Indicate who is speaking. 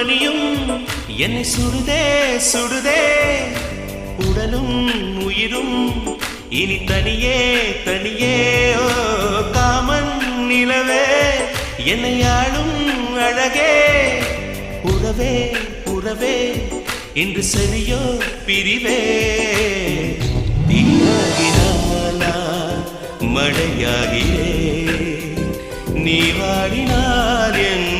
Speaker 1: பனியும் என்னை சுடுதே சுடுதே உடலும் உயிரும் இனி தனியே தனியே ஓ காமன் நிலவே என்னை ஆளும் அழகே உறவே உறவே இன்று சரியோ பிரிவே தீயாகினாலா மழையாகிறே நீ வாடினால் என்